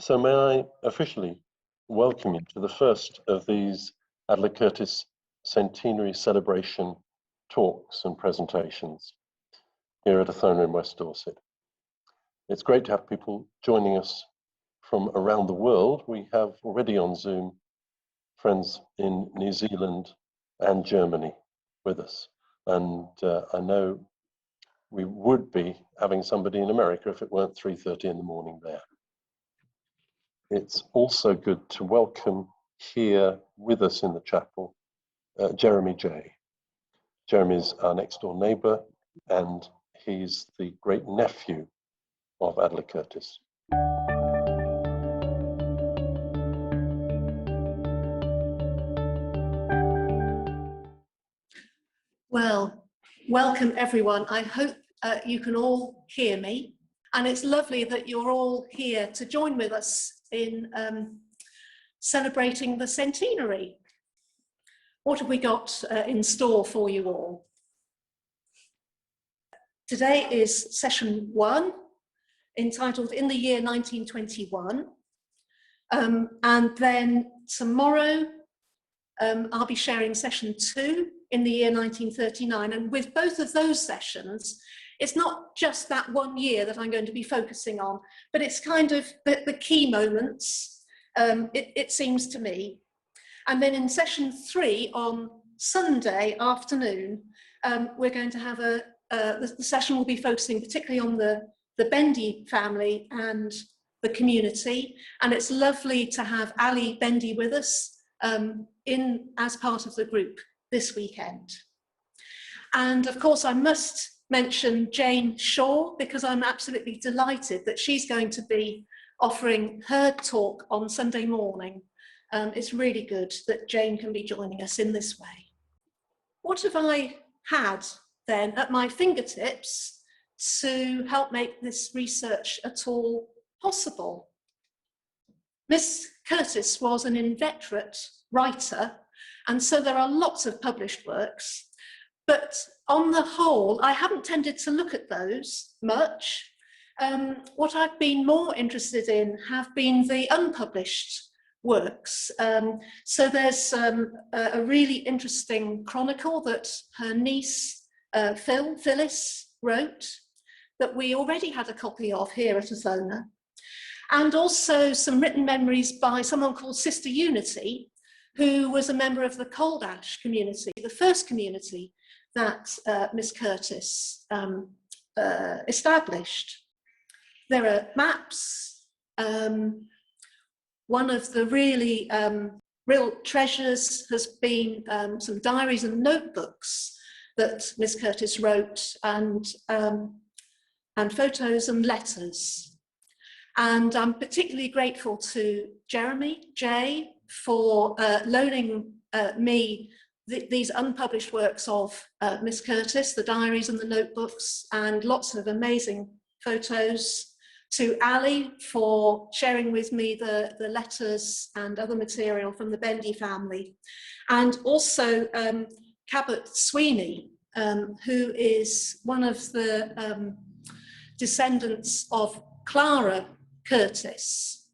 So may I officially welcome you to the first of these Adela Curtis Centenary celebration talks and presentations here at Othona in West Dorset. It's great to have people joining us from around the world. We have already on Zoom friends in New Zealand and Germany with us. And I know we would be having somebody in America if it weren't 3:30 in the morning there. It's also good to welcome here with us in the chapel, Jeremy J. Jeremy's our next door neighbour, and he's the great nephew of Adela Curtis. Well, welcome everyone. I hope you can all hear me. And it's lovely that you're all here to join with us in celebrating the centenary. What have we got in store for you all? Today is session 1, entitled In the Year 1921. And then tomorrow, I'll be sharing session 2, in the year 1939. And with both of those sessions, it's not just that one year that I'm going to be focusing on, but it's kind of the key moments, it seems to me. And then in session 3 on Sunday afternoon, we're going to have the session will be focusing particularly on the Bendy family and the community. And it's lovely to have Ali Bendy with us as part of the group this weekend. And of course, I must mention Jane Shaw, because I'm absolutely delighted that she's going to be offering her talk on Sunday morning. It's really good that Jane can be joining us in this way. What have I had then at my fingertips to help make this research at all possible? Miss Curtis was an inveterate writer, and so there are lots of published works, but on the whole, I haven't tended to look at those much. What I've been more interested in have been the unpublished works. So there's a really interesting chronicle that her niece, Phyllis, wrote, that we already had a copy of here at Othona, and also some written memories by someone called Sister Unity, who was a member of the Cold Ash community, the first community that Miss Curtis established. There are maps. One of the really real treasures has been some diaries and notebooks that Miss Curtis wrote, and photos and letters. And I'm particularly grateful to Jeremy J for loaning me these unpublished works of Miss Curtis, the diaries and the notebooks, and lots of amazing photos. To Ali for sharing with me the letters and other material from the Bendy family. And also Cabot Sweeney, who is one of the descendants of Clara Curtis,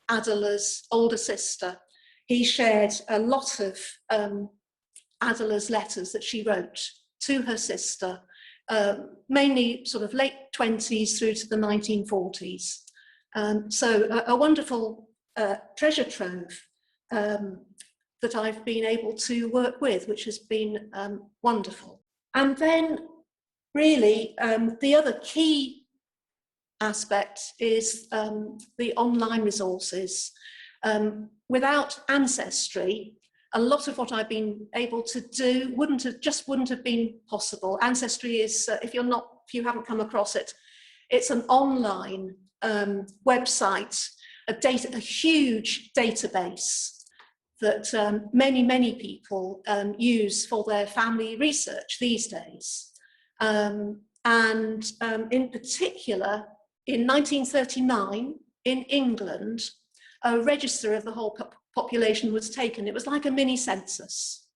Adela's older sister. He shared a lot of Adela's letters that she wrote to her sister, mainly sort of late 20s through to the 1940s. So a wonderful treasure trove that I've been able to work with, which has been wonderful. And then really the other key aspect is the online resources. Without Ancestry, a lot of what I've been able to do wouldn't have been possible. Ancestry is, if you haven't come across it, it's an online website, a huge database that many people use for their family research these days. And in particular, in 1939, in England, a register of the whole population was taken. It was like a mini census.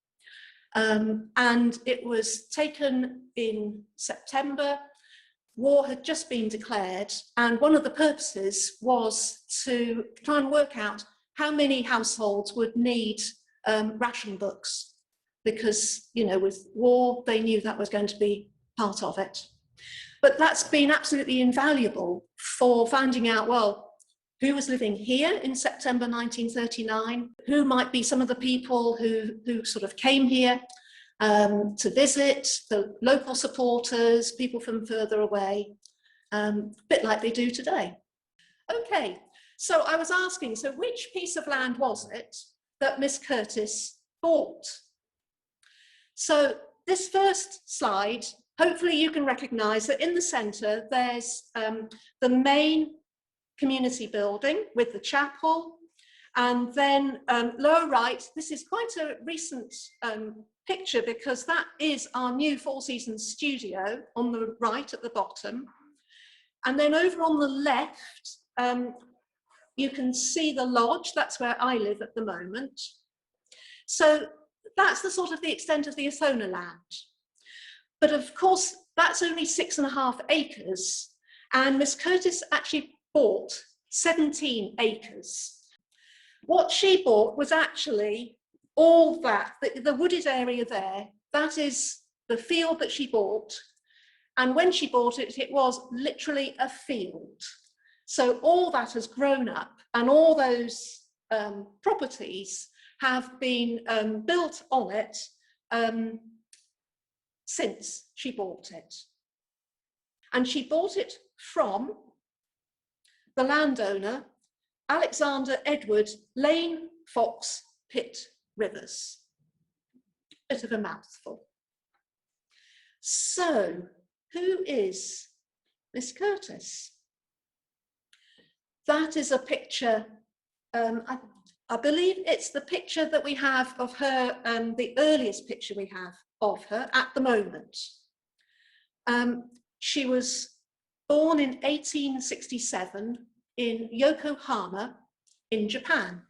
And it was taken in September war had just been declared, and one of the purposes was to try and work out how many households would need ration books, because, you know, with war, they knew that was going to be part of it. But that's been absolutely invaluable for finding out, well, who was living here in September 1939, who might be some of the people who sort of came here to visit, the local supporters, people from further away, a bit like they do today. Okay, so I was asking, so which piece of land was it that Miss Curtis bought? So this first slide, hopefully you can recognise that in the centre there's the main community building with the chapel, and then lower right, this is quite a recent picture because that is our new Four Seasons studio on the right at the bottom. And then over on the left, you can see the lodge. That's where I live at the moment. So that's the sort of the extent of the Othona land. But of course, that's only 6.5 acres. And Miss Curtis actually bought 17 acres. What she bought was actually all that, the wooded area there, that is the field that she bought. And when she bought it, it was literally a field. So all that has grown up, and all those properties have been built on it since she bought it. And she bought it from the landowner, Alexander Edward Lane Fox Pitt Rivers. Bit of a mouthful. So, who is Miss Curtis? That is a picture, I believe it's the picture that we have of her, the earliest picture we have of her at the moment. She was born in 1867 in Yokohama in Japan.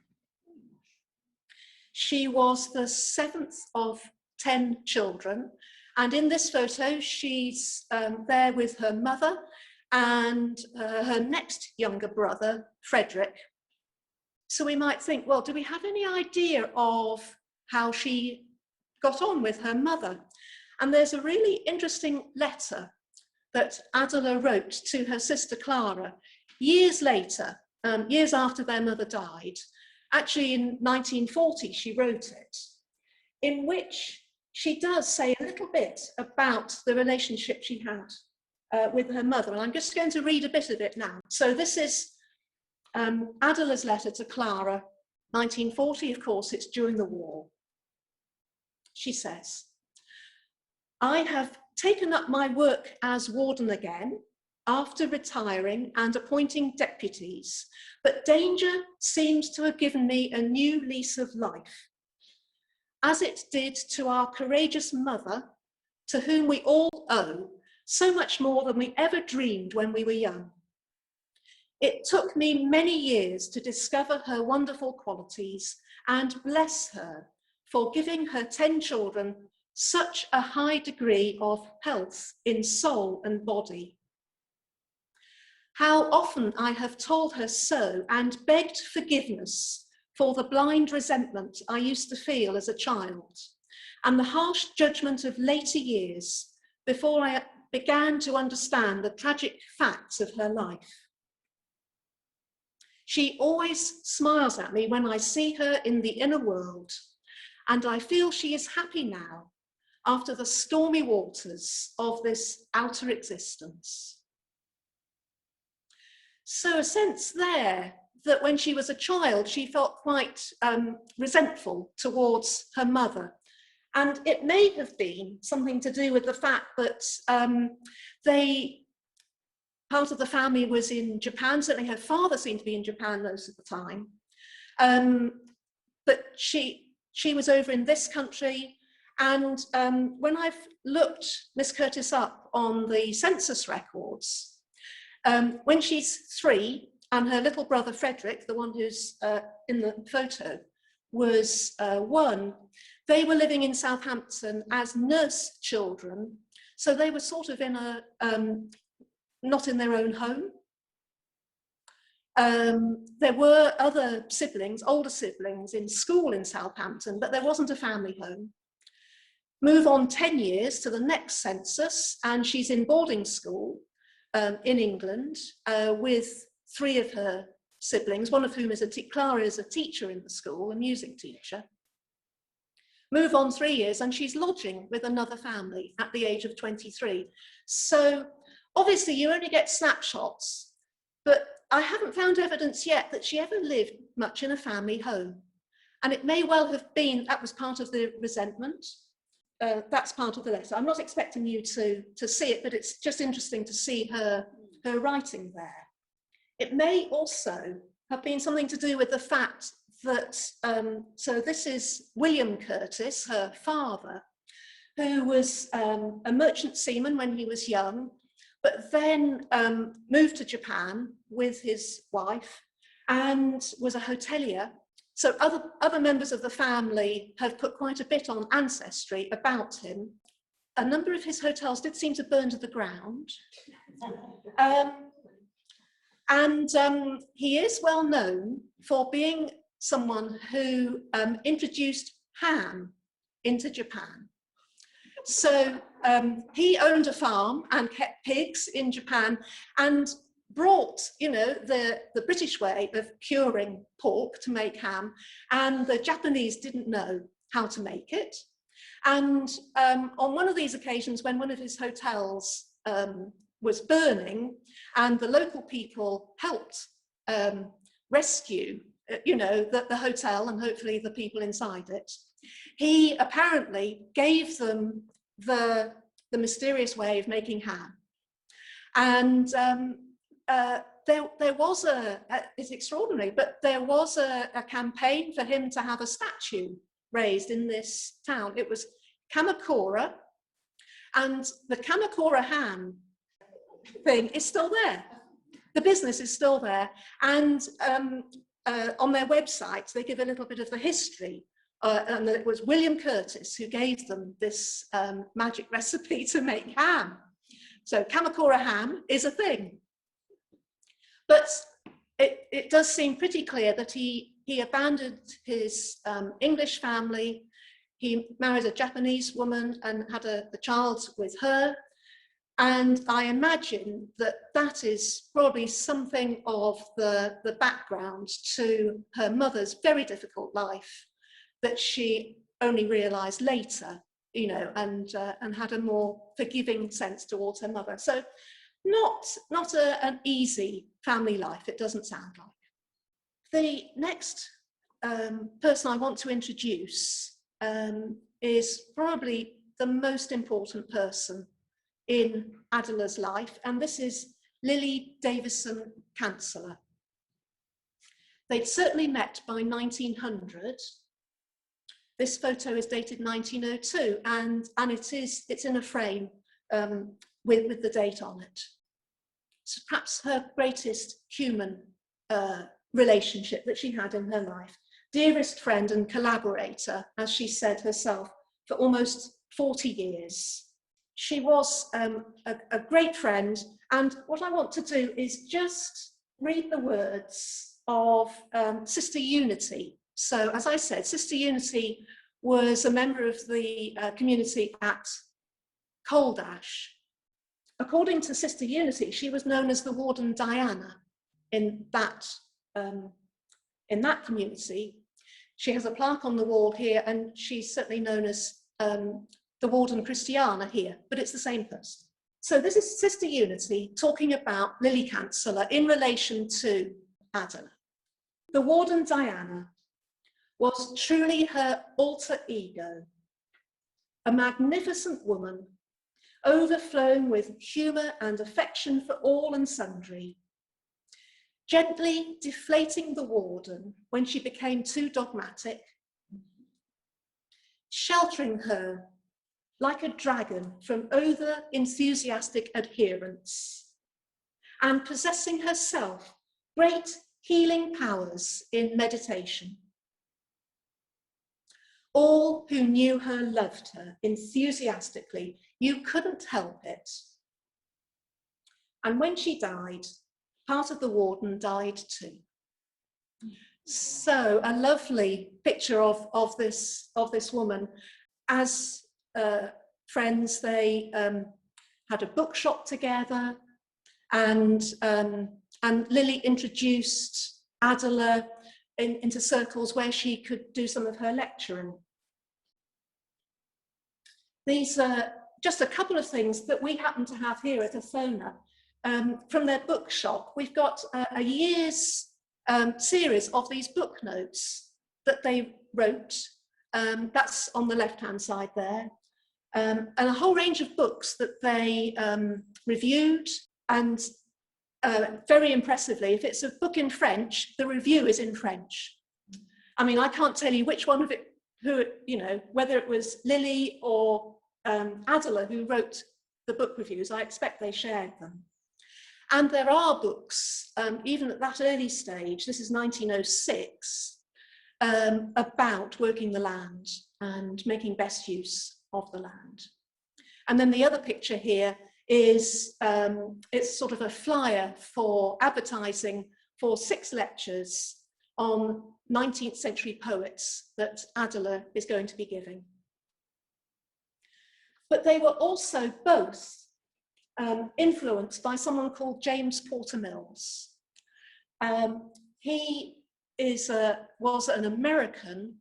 She was the 7th of 10 children, and in this photo she's there with her mother and her next younger brother, Frederick. So we might think, well, do we have any idea of how she got on with her mother? And there's a really interesting letter that Adela wrote to her sister Clara years later, years after their mother died. Actually in 1940 she wrote it, in which she does say a little bit about the relationship she had with her mother. And I'm just going to read a bit of it now. So this is Adela's letter to Clara, 1940, of course, it's during the war. She says, "I have taken up my work as warden again after retiring and appointing deputies, but danger seems to have given me a new lease of life, as it did to our courageous mother, to whom we all owe so much more than we ever dreamed when we were young. It took me many years to discover her wonderful qualities and bless her for giving her 10 children such a high degree of health in soul and body. How often I have told her so and begged forgiveness for the blind resentment I used to feel as a child and the harsh judgment of later years before I began to understand the tragic facts of her life. She always smiles at me when I see her in the inner world, and I feel she is happy now after the stormy waters of this outer existence." So a sense there that when she was a child, she felt quite resentful towards her mother. And it may have been something to do with the fact that part of the family was in Japan. Certainly her father seemed to be in Japan most of the time. But she was over in this country. And when I've looked Miss Curtis up on the census records, when she's 3 and her little brother Frederick, the one who's in the photo, was 1, they were living in Southampton as nurse children. So they were sort of in a not in their own home. There were other siblings, older siblings, in school in Southampton, but there wasn't a family home. Move on 10 years to the next census, and she's in boarding school in England with 3 of her siblings, one of whom is Clara is a teacher in the school, a music teacher. Move on 3 years, and she's lodging with another family at the age of 23. So obviously you only get snapshots, but I haven't found evidence yet that she ever lived much in a family home. And it may well have been, that was part of the resentment. That's part of the letter. I'm not expecting you to see it, but it's just interesting to see her writing there. It may also have been something to do with the fact that, so this is William Curtis, her father, who was a merchant seaman when he was young, but then moved to Japan with his wife and was a hotelier. So other members of the family have put quite a bit on Ancestry about him. A number of his hotels did seem to burn to the ground. He is well known for being someone who introduced ham into Japan. So he owned a farm and kept pigs in Japan and brought, you know, the British way of curing pork to make ham, and the Japanese didn't know how to make it. And on one of these occasions, when one of his hotels was burning and the local people helped rescue, you know, the hotel and hopefully the people inside it, he apparently gave them the mysterious way of making ham. And there was it's extraordinary, but there was a campaign for him to have a statue raised in this town. It was Kamakura, and the Kamakura ham thing is still there. The business is still there, and on their website they give a little bit of the history, and it was William Curtis who gave them this magic recipe to make ham. So Kamakura ham is a thing. But it does seem pretty clear that he abandoned his English family. He married a Japanese woman and had a child with her. And I imagine that that is probably something of the background to her mother's very difficult life that she only realised later, you know, and had a more forgiving sense towards her mother. So not an easy family life, it doesn't sound like. The next person I want to introduce is probably the most important person in Adela's life, and this is Lily Davison Cancellor. They'd certainly met by 1900. This photo is dated 1902, and it's in a frame with the date on it. It's perhaps her greatest human relationship that she had in her life. Dearest friend and collaborator, as she said herself, for almost 40 years. She was a great friend, and what I want to do is just read the words of Sister Unity. So, as I said, Sister Unity was a member of the community at Coldash. According to Sister Unity, she was known as the Warden Diana in that community. She has a plaque on the wall here, and she's certainly known as the Warden Christiana here, but it's the same person. So this is Sister Unity talking about Lily Cancellor in relation to Adela. The Warden Diana was truly her alter ego, a magnificent woman, overflowing with humour and affection for all and sundry, gently deflating the warden when she became too dogmatic, sheltering her like a dragon from over-enthusiastic adherents, and possessing herself great healing powers in meditation. All who knew her loved her enthusiastically. You couldn't help it. And when she died, part of the warden died too. So a lovely picture of this woman. As friends, they had a bookshop together, and Lily introduced Adela into circles where she could do some of her lecturing. These are just a couple of things that we happen to have here at Othona from their bookshop. We've got a year's series of these book notes that they wrote. That's on the left-hand side there. And a whole range of books that they reviewed, and very impressively, if it's a book in French, the review is in French. I mean, I can't tell you which one of it, whether it was Lily or Adela who wrote the book reviews. I expect they shared them. And there are books, even at that early stage, this is 1906, about working the land and making best use of the land. And then the other picture here is, it's sort of a flyer for advertising for 6 lectures on 19th century poets that Adela is going to be giving. But they were also both influenced by someone called James Porter Mills. He was an American.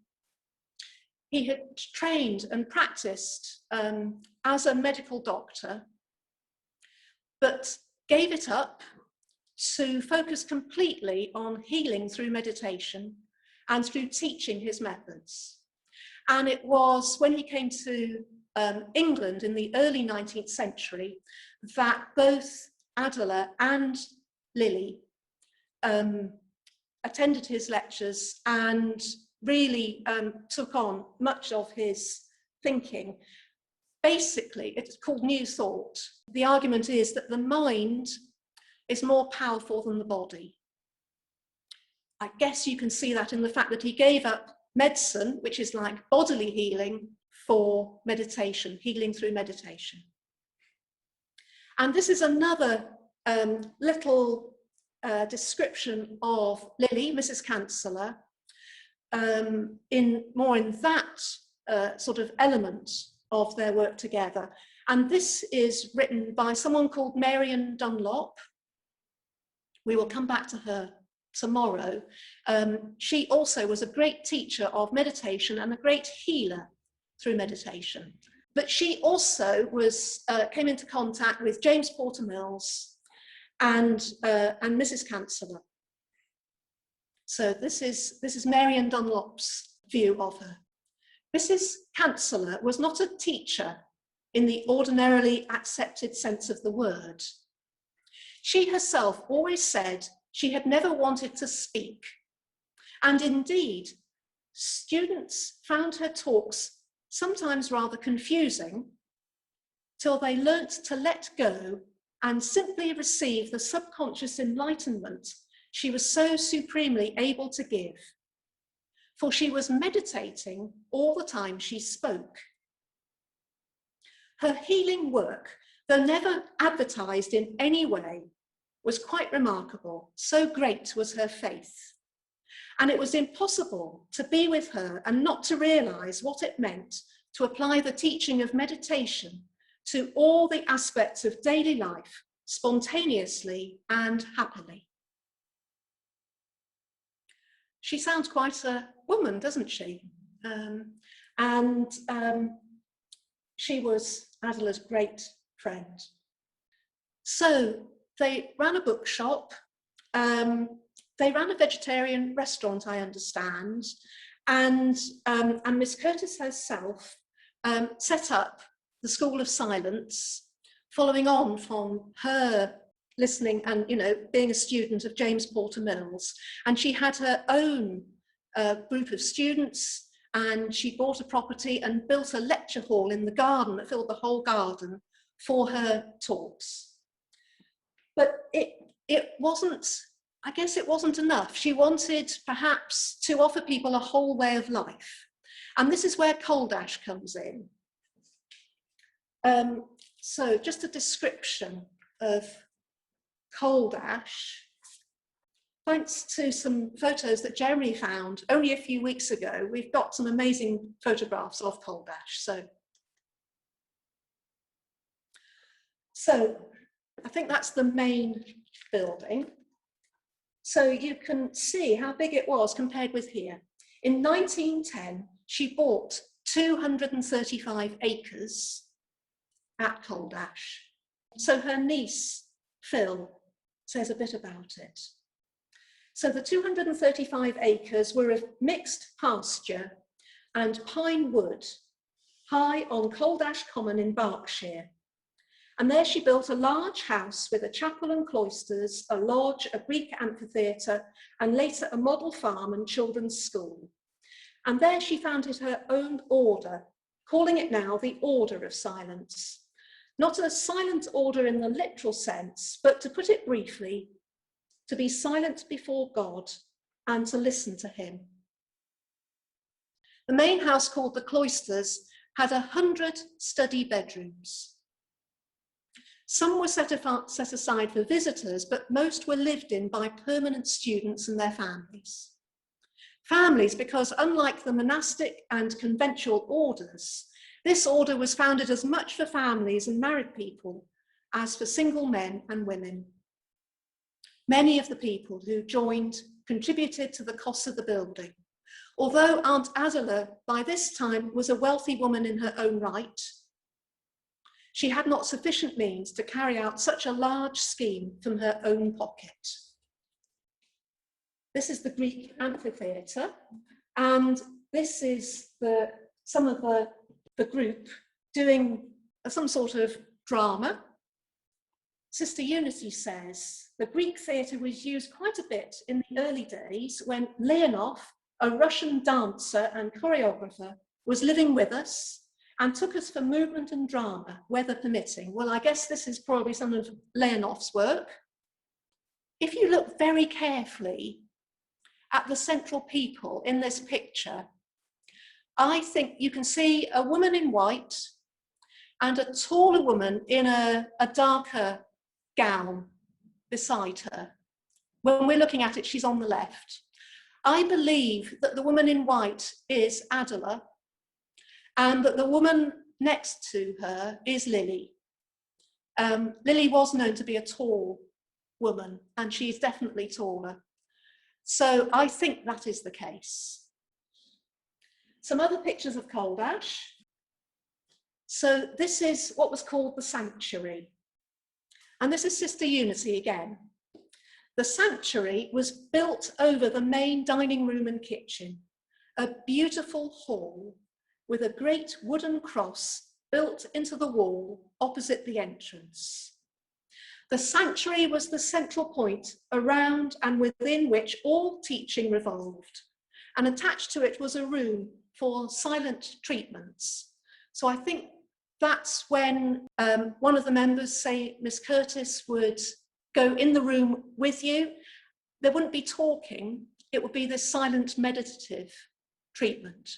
He had trained and practiced as a medical doctor, but gave it up to focus completely on healing through meditation and through teaching his methods. And it was when he came to England in the early 19th century that both Adela and Lily attended his lectures and really took on much of his thinking. Basically, it's called New Thought. The argument is that the mind is more powerful than the body. I guess you can see that in the fact that he gave up medicine, which is like bodily healing, for meditation, healing through meditation. And this is another little description of Lily, Mrs. Cancellor, more in that sort of element of their work together. And this is written by someone called Marian Dunlop. We will come back to her tomorrow. She also was a great teacher of meditation and a great healer through meditation. But she also came into contact with James Porter Mills and Mrs. Cancellor. So this is Marian Dunlop's view of her. Mrs. Cancellor was not a teacher in the ordinarily accepted sense of the word. She herself always said she had never wanted to speak. And indeed, students found her talks sometimes rather confusing, till they learnt to let go and simply receive the subconscious enlightenment she was so supremely able to give. For she was meditating all the time she spoke. Her healing work, though never advertised in any way, was quite remarkable. So great was her faith. And it was impossible to be with her and not to realize what it meant to apply the teaching of meditation to all the aspects of daily life spontaneously and happily. She sounds quite a woman, doesn't she? She was Adela's great friend. So they ran a bookshop. They ran a vegetarian restaurant, I understand, and Miss Curtis herself set up the School of Silence, following on from her listening and, being a student of James Porter Mills. And she had her own group of students, and she bought a property and built a lecture hall in the garden that filled the whole garden for her talks. But it wasn't, I guess it wasn't enough. She wanted perhaps to offer people a whole way of life. And this is where cold ash comes in. So just a description of cold ash, thanks to some photos that Jeremy found only a few weeks ago. We've got some amazing photographs of cold ash. So I think that's the main building. So you can see how big it was compared with here. In 1910, she bought 235 acres at Cold Ash. So her niece, Phil, says a bit about it. So the 235 acres were of mixed pasture and pine wood, high on Cold Ash Common in Berkshire. And there she built a large house with a chapel and cloisters, a lodge, a Greek amphitheatre, and later a model farm and children's school. And there she founded her own order, calling it now the Order of Silence. Not a silent order in the literal sense, but to put it briefly, to be silent before God and to listen to him. The main house, called the Cloisters, had 100 study bedrooms. Some were set aside for visitors, but most were lived in by permanent students and their families. Families, because unlike the monastic and conventual orders, this order was founded as much for families and married people as for single men and women. Many of the people who joined contributed to the costs of the building. Although Aunt Adela, by this time, was a wealthy woman in her own right, she had not sufficient means to carry out such a large scheme from her own pocket. This is the Greek amphitheatre, and this is some of the group doing some sort of drama. Sister Unity says the Greek theatre was used quite a bit in the early days when Leonov, a Russian dancer and choreographer, was living with us and took us for movement and drama, weather permitting. Well, I guess this is probably some of Leonov's work. If you look very carefully at the central people in this picture, I think you can see a woman in white and a taller woman in a darker gown beside her. When we're looking at it, she's on the left. I believe that the woman in white is Adela, and that the woman next to her is Lily. Lily was known to be a tall woman, and she's definitely taller. So I think that is the case. Some other pictures of Cold Ash. So this is what was called the sanctuary. And this is Sister Unity again. The sanctuary was built over the main dining room and kitchen, a beautiful hall with a great wooden cross built into the wall opposite the entrance. The sanctuary was the central point around and within which all teaching revolved, and attached to it was a room for silent treatments. So I think that's when one of the members, say Miss Curtis, would go in the room with you. There wouldn't be talking, it would be this silent meditative treatment.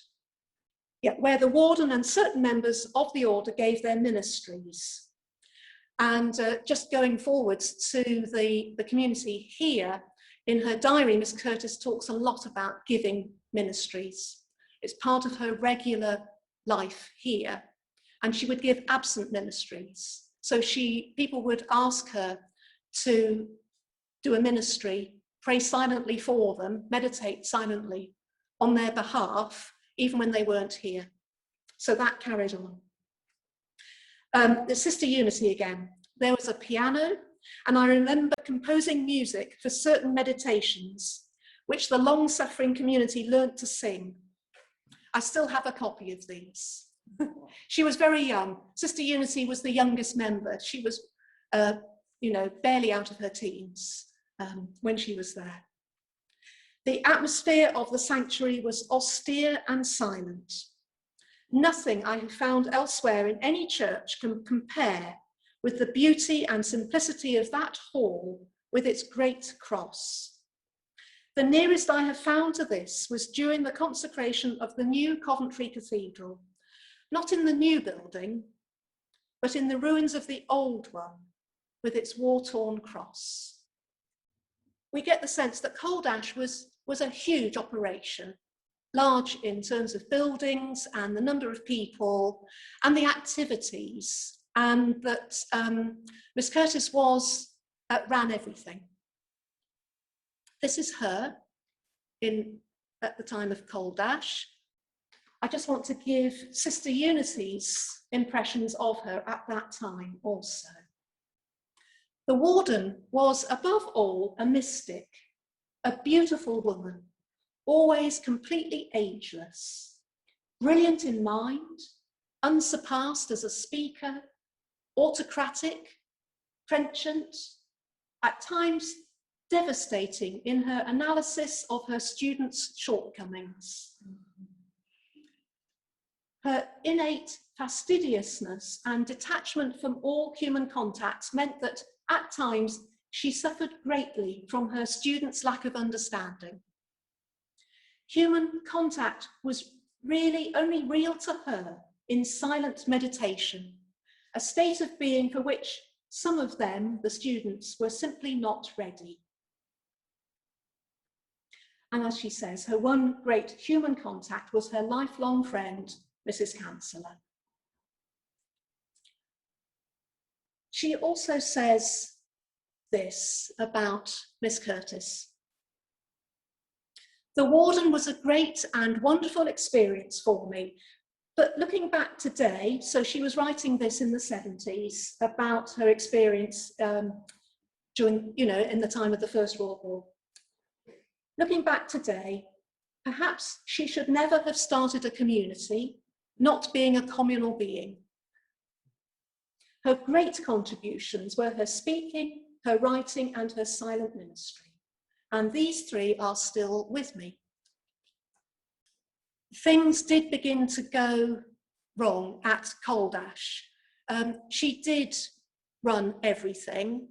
Yeah, where the warden and certain members of the order gave their ministries. And just going forwards to the community here, in her diary, Miss Curtis talks a lot about giving ministries. It's part of her regular life here. And she would give absent ministries. So people would ask her to do a ministry, pray silently for them, meditate silently on their behalf, even when they weren't here. So that carried on. The Sister Unity again. There was a piano, and I remember composing music for certain meditations, which the long-suffering community learnt to sing. I still have a copy of these. She was very young. Sister Unity was the youngest member. She was, barely out of her teens when she was there. The atmosphere of the sanctuary was austere and silent. Nothing I have found elsewhere in any church can compare with the beauty and simplicity of that hall with its great cross. The nearest I have found to this was during the consecration of the new Coventry Cathedral, not in the new building, but in the ruins of the old one, with its war-torn cross. We get the sense that Coal Dash was a huge operation, large in terms of buildings and the number of people and the activities, and that Miss Curtis ran everything. This is her at the time of Coal Dash. I just want to give Sister Unity's impressions of her at that time also. The warden was above all a mystic, a beautiful woman, always completely ageless, brilliant in mind, unsurpassed as a speaker, autocratic, trenchant, at times devastating in her analysis of her students' shortcomings. Her innate fastidiousness and detachment from all human contacts meant that at times she suffered greatly from her students' lack of understanding. Human contact was really only real to her in silent meditation, a state of being for which some of them, the students, were simply not ready. And as she says, her one great human contact was her lifelong friend, Mrs. Cancellor. She also says this about Miss Curtis. The warden was a great and wonderful experience for me, but looking back today, so she was writing this in the 70s about her experience during, in the time of the First World War. Looking back today, perhaps she should never have started a community, not being a communal being. Her great contributions were her speaking, her writing, and her silent ministry. And these three are still with me. Things did begin to go wrong at Coal Dash. She did run everything.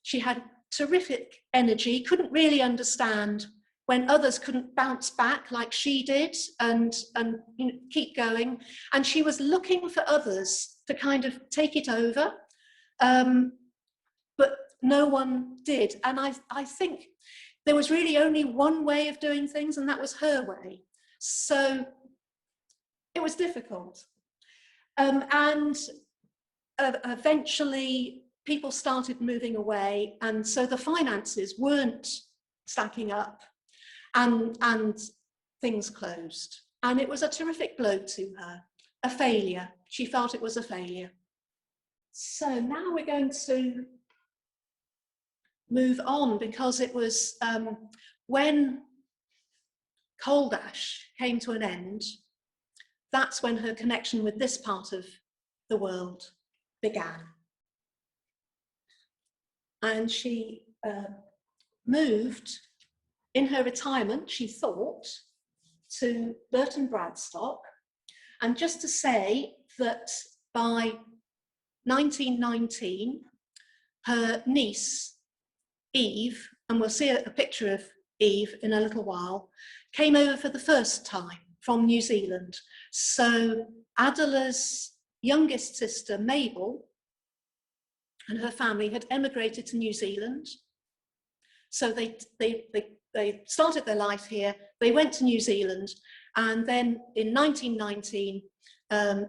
She had terrific energy, couldn't really understand when others couldn't bounce back like she did and keep going. And she was looking for others to kind of take it over, but no one did. And I think there was really only one way of doing things, and that was her way. So it was difficult. And eventually people started moving away, and so the finances weren't stacking up, and things closed. And it was a terrific blow to her, a failure. She felt it was a failure. So now we're going to move on, because it was when Coal Dash came to an end, that's when her connection with this part of the world began. And she moved in her retirement, she thought, to Burton Bradstock. And just to say that by 1919, her niece, Eve, and we'll see a picture of Eve in a little while, came over for the first time from New Zealand. So Adela's youngest sister, Mabel, and her family had emigrated to New Zealand. So they started their life here. They went to New Zealand, and then in 1919,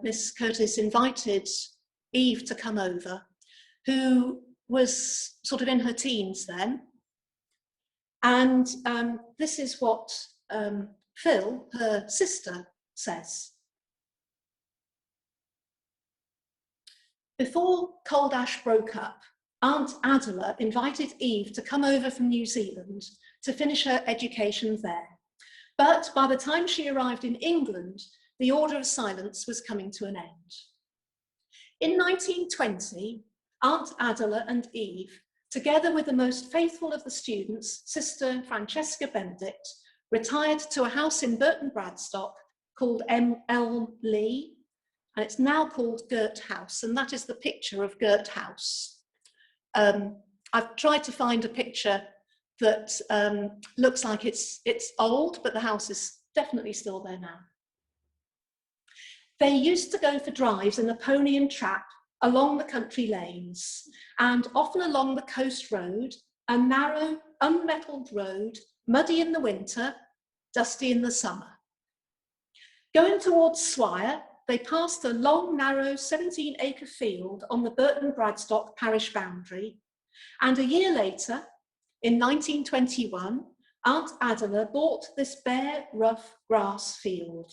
Miss Curtis invited Eve to come over, who was sort of in her teens then. And this is what Phil, her sister, says. Before Coal Dash broke up, Aunt Adela invited Eve to come over from New Zealand to finish her education there. But by the time she arrived in England, the order of silence was coming to an end. In 1920, Aunt Adela and Eve, together with the most faithful of the students, Sister Francesca Benedict, retired to a house in Burton Bradstock called Elm Lee, and it's now called Gurt House, and that is the picture of Gurt House. I've tried to find a picture that looks like it's old, but the house is definitely still there now. They used to go for drives in a pony and trap along the country lanes, and often along the coast road, a narrow, unmetalled road, muddy in the winter, dusty in the summer. Going towards Swire, they passed a long, narrow 17-acre field on the Burton Bradstock parish boundary, and a year later, in 1921, Aunt Adela bought this bare, rough grass field.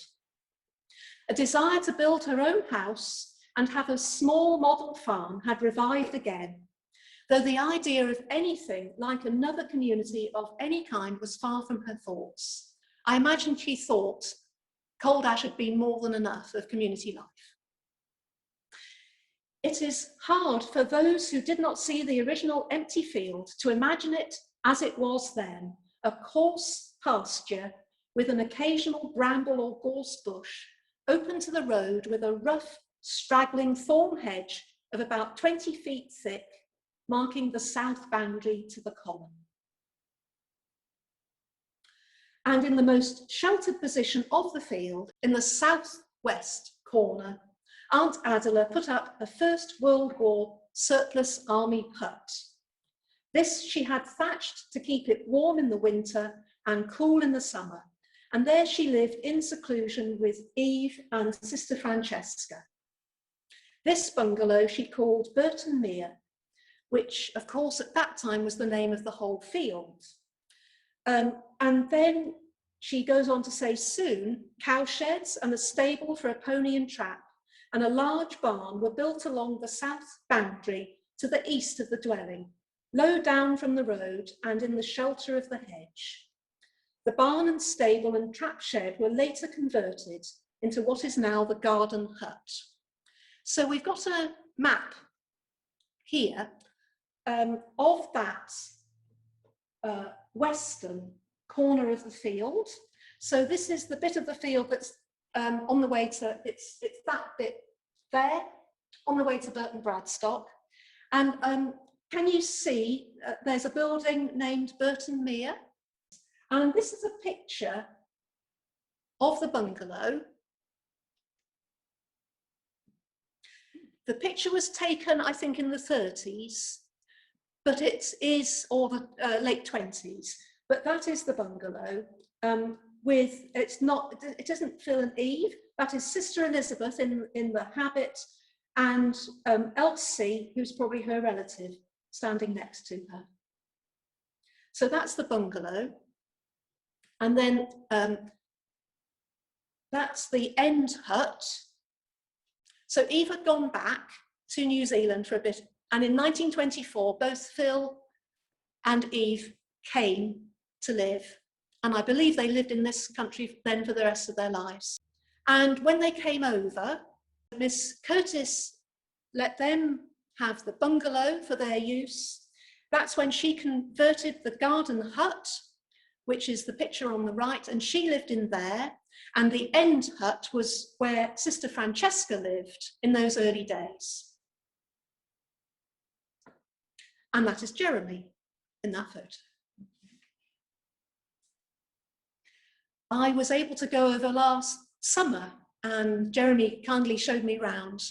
A desire to build her own house and have a small model farm had revived again, though the idea of anything like another community of any kind was far from her thoughts. I imagine she thought Cold Ash had been more than enough of community life. It is hard for those who did not see the original empty field to imagine it as it was then, a coarse pasture with an occasional bramble or gorse bush, open to the road with a rough, straggling thorn hedge of about 20 feet thick, marking the south boundary to the common. And in the most sheltered position of the field, in the southwest corner, Aunt Adela put up a First World War surplus army hut. This she had thatched to keep it warm in the winter and cool in the summer, and there she lived in seclusion with Eve and Sister Francesca. This bungalow she called Burton Mere, which of course at that time was the name of the whole field. And then she goes on to say soon, cowsheds and a stable for a pony and trap and a large barn were built along the south boundary to the east of the dwelling, low down from the road and in the shelter of the hedge. The barn and stable and trap shed were later converted into what is now the garden hut. So we've got a map here of that western corner of the field. So this is the bit of the field that's on the way to, it's that bit there, on the way to Burton Bradstock. And can you see there's a building named Burton Mere? And this is a picture of the bungalow. The picture was taken, I think, in the 30s, but it is, or the late 20s, but that is the bungalow with, it isn't Phil and Eve, that is Sister Elizabeth in the habit, and Elsie, who's probably her relative, standing next to her. So that's the bungalow. And then that's the end hut. So Eve had gone back to New Zealand for a bit, and in 1924, both Phil and Eve came to live, and I believe they lived in this country then for the rest of their lives. And when they came over, Miss Curtis let them have the bungalow for their use. That's when she converted the garden hut, which is the picture on the right, and she lived in there. And the end hut was where Sister Francesca lived in those early days. And that is Jeremy in that photo. I was able to go over last summer, and Jeremy kindly showed me around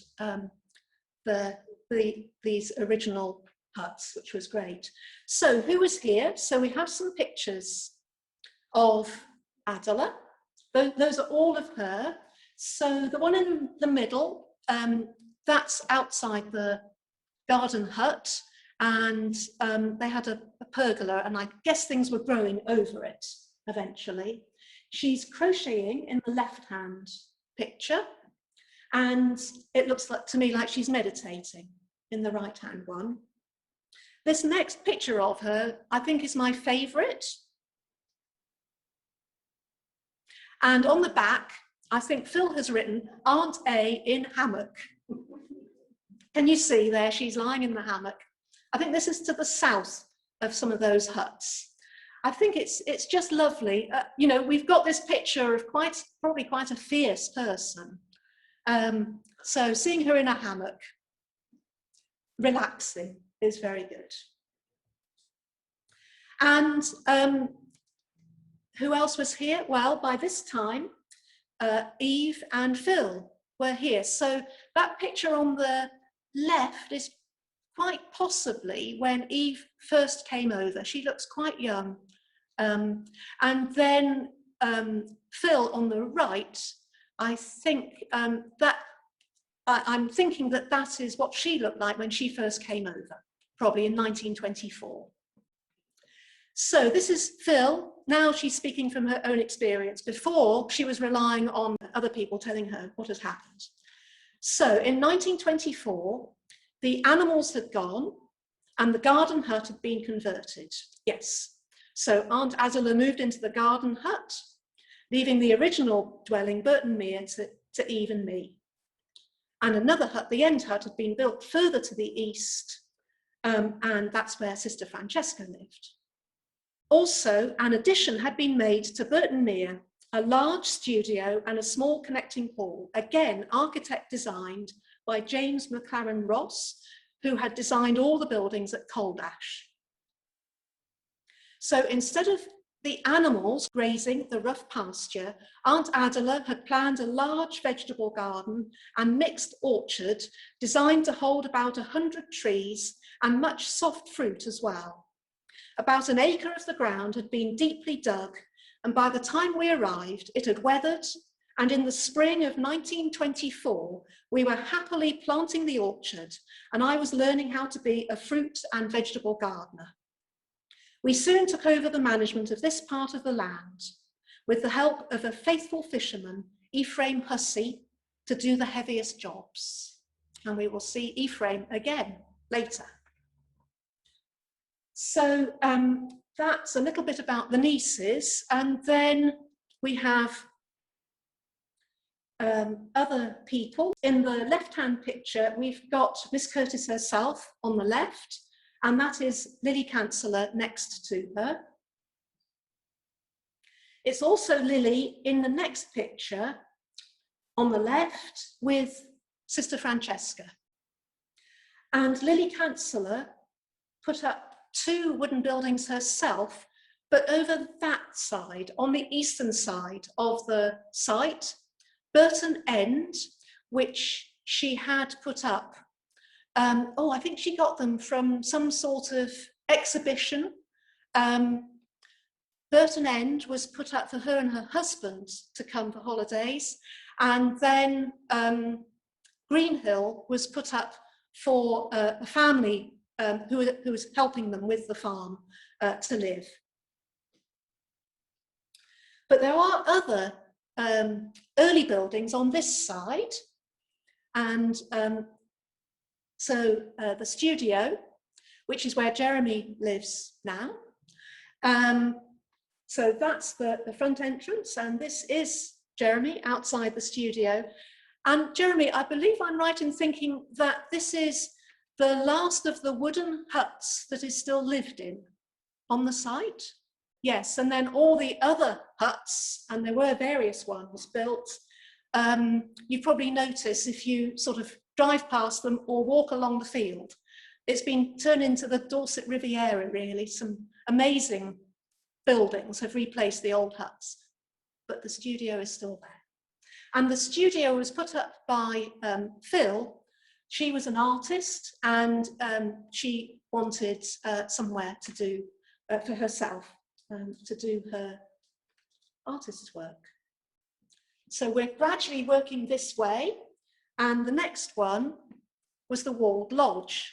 these original huts, which was great. So who was here? So we have some pictures of Adela. Those are all of her. So the one in the middle, that's outside the garden hut, and they had a pergola, and I guess things were growing over it eventually. She's crocheting in the left-hand picture, and it looks like, to me, like she's meditating in the right-hand one. This next picture of her, I think, is my favourite. And on the back, I think Phil has written, Aunt A in hammock. Can you see there? She's lying in the hammock. I think this is to the south of some of those huts. I think it's just lovely. You know, we've got this picture of probably quite a fierce person. So seeing her in a hammock, relaxing, is very good. And who else was here? Well, by this time, Eve and Phil were here. So that picture on the left is quite possibly when Eve first came over. She looks quite young. And then Phil on the right, I think I'm thinking that that is what she looked like when she first came over, probably in 1924. So this is Phil. Now she's speaking from her own experience. Before, she was relying on other people telling her what had happened. So in 1924, the animals had gone and the garden hut had been converted. Yes. So Aunt Adela moved into the garden hut, leaving the original dwelling, Burton Mere, to Eve and me. And another hut, the end hut, had been built further to the east, and that's where Sister Francesca lived. Also, an addition had been made to Burton Mere, a large studio and a small connecting hall, again architect designed by James McLaren Ross, who had designed all the buildings at Coldash. So instead of the animals grazing the rough pasture, Aunt Adela had planned a large vegetable garden and mixed orchard designed to hold about 100 trees and much soft fruit as well. About an acre of the ground had been deeply dug, and by the time we arrived, it had weathered, and in the spring of 1924, we were happily planting the orchard, and I was learning how to be a fruit and vegetable gardener. We soon took over the management of this part of the land, with the help of a faithful fisherman, Ephraim Hussey, to do the heaviest jobs. And we will see Ephraim again later. So that's a little bit about the nieces, and then we have other people. In the left-hand picture, we've got Miss Curtis herself on the left, and that is Lily Cancellor next to her. It's also Lily in the next picture on the left with Sister Francesca. And Lily Cancellor put up 2 wooden buildings herself, but over that side, on the eastern side of the site, Burton End, which she had put up. I think she got them from some sort of exhibition. Burton End was put up for her and her husband to come for holidays. And then Greenhill was put up for a family who was helping them with the farm to live. But there are other early buildings on this side. And so the studio, which is where Jeremy lives now. So that's the front entrance, and this is Jeremy outside the studio. And Jeremy, I believe I'm right in thinking that this is the last of the wooden huts that is still lived in on the site. Yes, and then all the other huts, and there were various ones built. You probably notice if you sort of drive past them or walk along the field. It's been turned into the Dorset Riviera, really. Some amazing buildings have replaced the old huts, but the studio is still there. And the studio was put up by Phil. She was an artist, and she wanted somewhere to do for herself, to do her artist's work. So we're gradually working this way, and the next one was the walled lodge,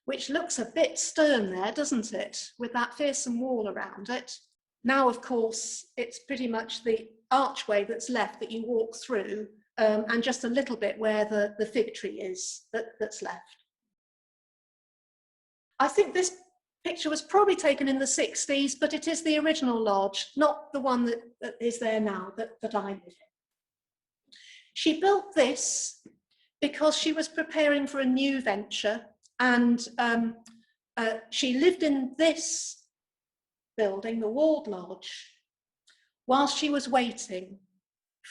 which looks a bit stern there, doesn't it, with that fearsome wall around it. Now, of course, it's pretty much the archway that's left that you walk through, and just a little bit where the fig tree is that's left. I think this picture was probably taken in the 60s, but it is the original lodge, not the one that is there now that I live in. She built this because she was preparing for a new venture, and she lived in this building, the walled lodge, whilst she was waiting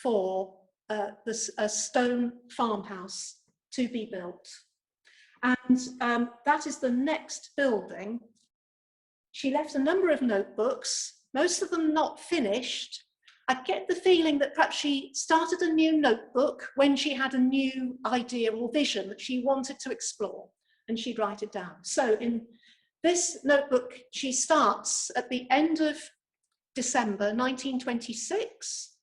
for a stone farmhouse to be built. And that is the next building. She left a number of notebooks, most of them not finished, I get the feeling that perhaps she started a new notebook when she had a new idea or vision that she wanted to explore, and she'd write it down. So in this notebook, she starts at the end of December 1926.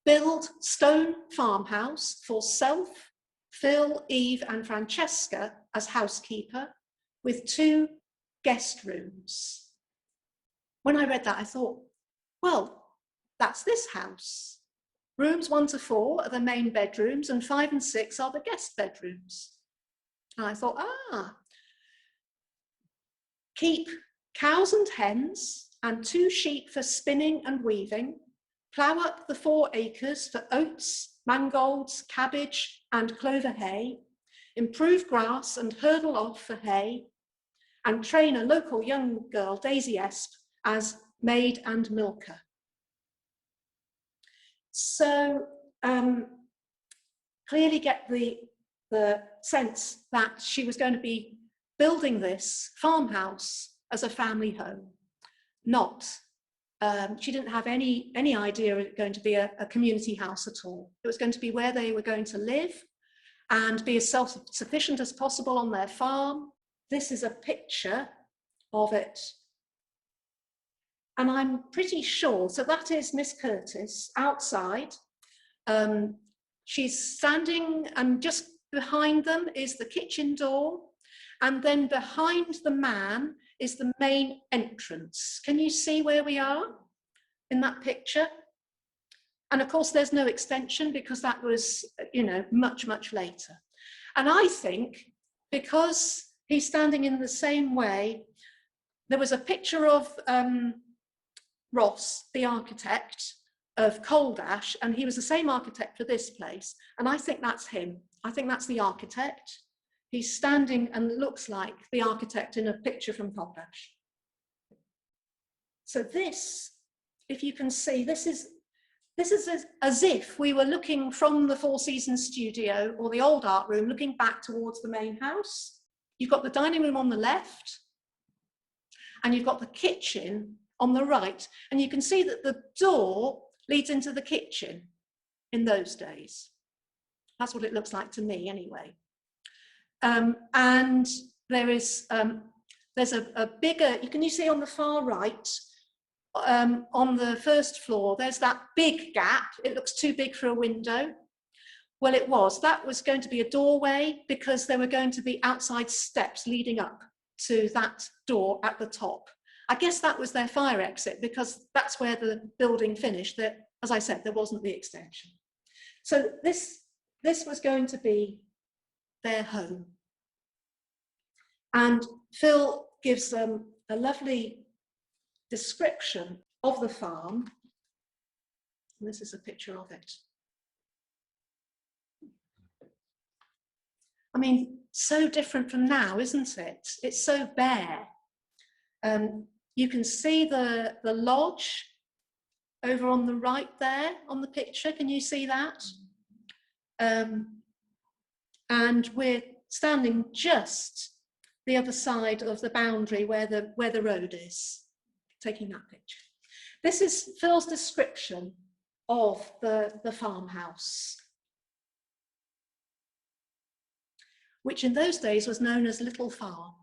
Build stone farmhouse for self, Phil, Eve and Francesca as housekeeper with 2 guest rooms. When I read that, I thought, well, that's this house. Rooms 1 to 4 are the main bedrooms and 5 and 6 are the guest bedrooms. And I thought, keep cows and hens and 2 sheep for spinning and weaving, plough up the 4 acres for oats, mangolds, cabbage and clover hay, improve grass and hurdle off for hay, and train a local young girl, Daisy Esp, as maid and milker. So clearly get the sense that she was going to be building this farmhouse as a family home. She didn't have any idea it was going to be a community house at all. It was going to be where they were going to live and be as self-sufficient as possible on their farm. This is a picture of it. And I'm pretty sure, so that is Miss Curtis outside. She's standing, and just behind them is the kitchen door. And then behind the man is the main entrance. Can you see where we are in that picture? And of course, there's no extension because that was, much, much later. And I think because he's standing in the same way, there was a picture of Ross, the architect of Cold Ash, and he was the same architect for this place. And I think that's him. I think that's the architect. He's standing and looks like the architect in a picture from Cold Ash. So this, if you can see, this is as if we were looking from the Four Seasons studio or the old art room, looking back towards the main house. You've got the dining room on the left, and you've got the kitchen on the right. And you can see that the door leads into the kitchen in those days. That's what it looks like to me anyway. And there's a bigger, can you see on the far right, on the first floor, there's that big gap. It looks too big for a window. Well, that was going to be a doorway because there were going to be outside steps leading up to that door at the top. I guess that was their fire exit because that's where the building finished. That, as I said, there wasn't the extension. So this was going to be their home. And Phil gives them a lovely description of the farm. And this is a picture of it. I mean, so different from now, isn't it? It's so bare. You can see the lodge over on the right there on the picture. Can you see that? And we're standing just the other side of the boundary where the road is, taking that picture. This is Phil's description of the farmhouse, which in those days was known as Little Farm.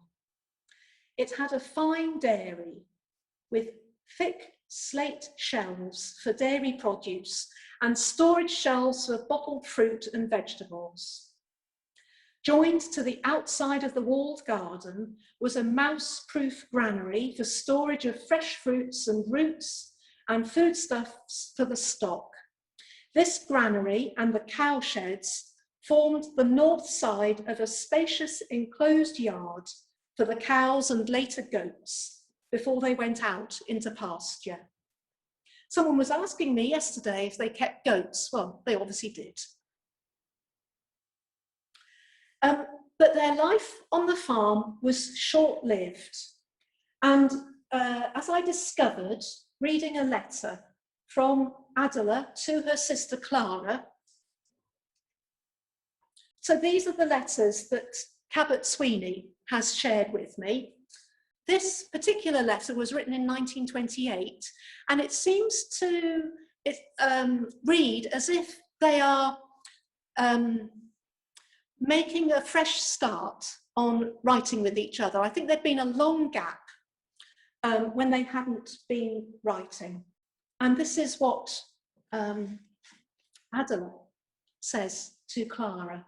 It had a fine dairy with thick slate shelves for dairy produce and storage shelves for bottled fruit and vegetables. Joined to the outside of the walled garden was a mouse-proof granary for storage of fresh fruits and roots and foodstuffs for the stock. This granary and the cow sheds formed the north side of a spacious enclosed yard for the cows and later goats before they went out into pasture. Someone was asking me yesterday if they kept goats. Well, they obviously did. But their life on the farm was short-lived. And as I discovered, reading a letter from Adela to her sister Clara, so these are the letters that Cabot Sweeney has shared with me. this particular letter was written in 1928, and it seems to read as if they are making a fresh start on writing with each other. I think there'd been a long gap when they hadn't been writing. And this is what Adela says to Clara.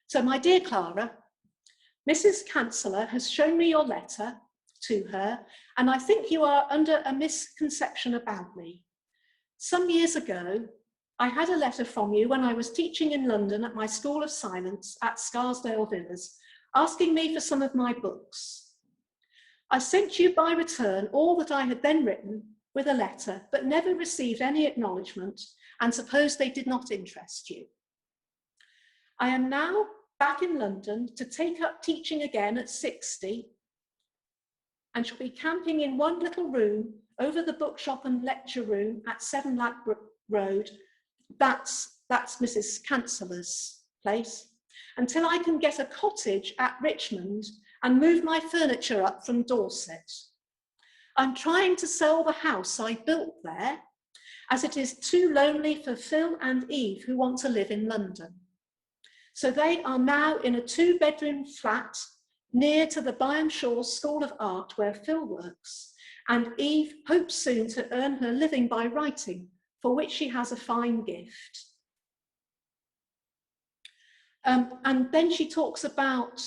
So, my dear Clara, Mrs. Cancellor has shown me your letter to her, and I think you are under a misconception about me. Some years ago, I had a letter from you when I was teaching in London at my School of Silence at Scarsdale Villas, asking me for some of my books. I sent you by return all that I had then written with a letter, but never received any acknowledgement, and suppose they did not interest you. I am now back in London to take up teaching again at 60, and shall be camping in one little room over the bookshop and lecture room at 7 Ladbroke Road. That's Mrs. Cancellor's place, until I can get a cottage at Richmond and move my furniture up from Dorset. I'm trying to sell the house I built there, as it is too lonely for Phil and Eve, who want to live in London. So they are now in a 2-bedroom flat near to the Byam School of Art, where Phil works, and Eve hopes soon to earn her living by writing, for which she has a fine gift. And then she talks about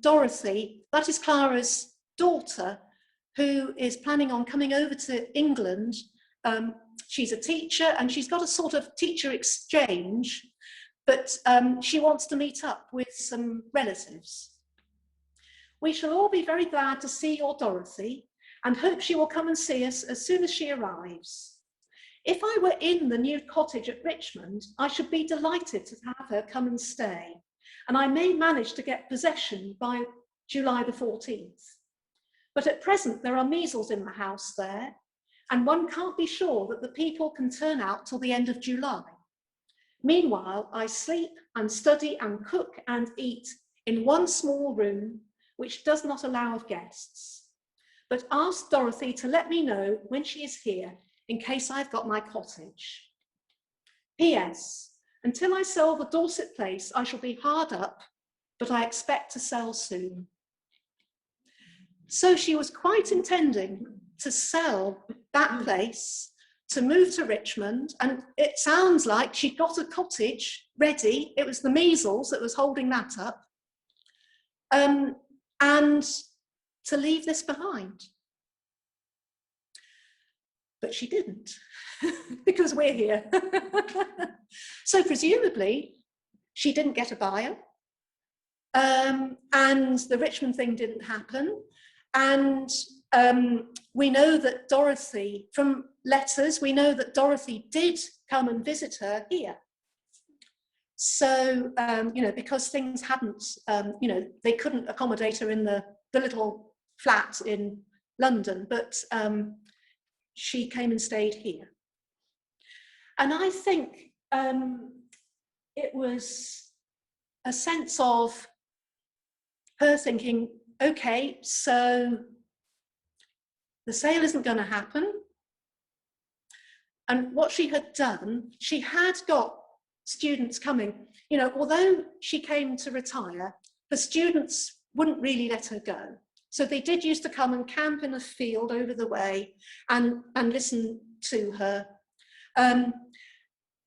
Dorothy, that is Clara's daughter, who is planning on coming over to England. She's a teacher, and she's got a sort of teacher exchange, but she wants to meet up with some relatives. We shall all be very glad to see your Dorothy, and hope she will come and see us as soon as she arrives. If I were in the new cottage at Richmond, I should be delighted to have her come and stay, and I may manage to get possession by July the 14th. But at present there are measles in the house there, and one can't be sure that the people can turn out till the end of July. Meanwhile, I sleep and study and cook and eat in one small room, which does not allow of guests. But ask Dorothy to let me know when she is here, in case I've got my cottage. P.S. Until I sell the Dorset place, I shall be hard up, but I expect to sell soon. So she was quite intending to sell that place, to move to Richmond, and it sounds like she got a cottage ready. It was the measles that was holding that up, and to leave this behind. But she didn't, because we're here. So presumably, she didn't get a buyer, and the Richmond thing didn't happen. And we know that Dorothy, from letters, we know that Dorothy did come and visit her here. So, because things hadn't, they couldn't accommodate her in the little flat in London, but she came and stayed here. And I think it was a sense of her thinking, okay, so the sale isn't going to happen. And what she had done, she had got students coming. Although she came to retire, the students wouldn't really let her go. So they did used to come and camp in a field over the way and listen to her.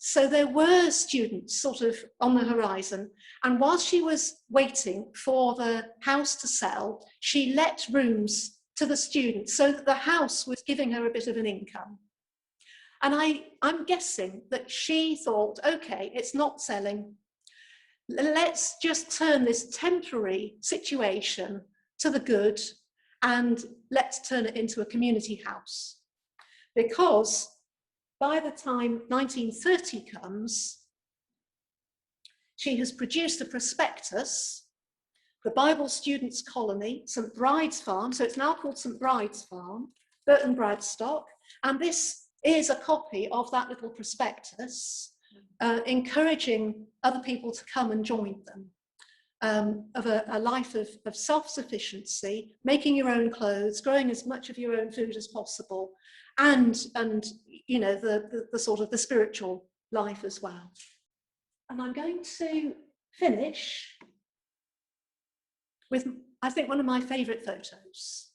So there were students sort of on the horizon. And whilst she was waiting for the house to sell, she let rooms to the students so that the house was giving her a bit of an income. And I'm guessing that she thought, okay, it's not selling. Let's just turn this temporary situation to the good, and let's turn it into a community house. Because by the time 1930 comes, she has produced a prospectus, the Bible Students' Colony, St. Bride's Farm, so it's now called St. Bride's Farm, Burton Bradstock, and this is a copy of that little prospectus, encouraging other people to come and join them. of a life of self-sufficiency, making your own clothes, growing as much of your own food as possible, and you know, the sort of the spiritual life as well. And I'm going to finish with, I think, one of my favourite photos.